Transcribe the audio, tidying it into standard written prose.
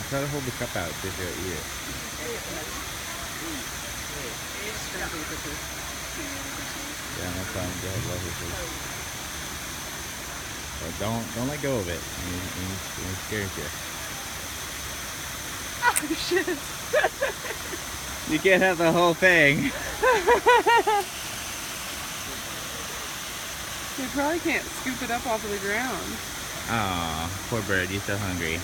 Try to hold the cup out so you'll eat it. Yeah, no problem. Go ahead, love your food. Don't let go of it. It scares you. Oh shit! You can't have the whole thing. You probably can't scoop it up off of the ground. Aw, poor bird. You're so hungry.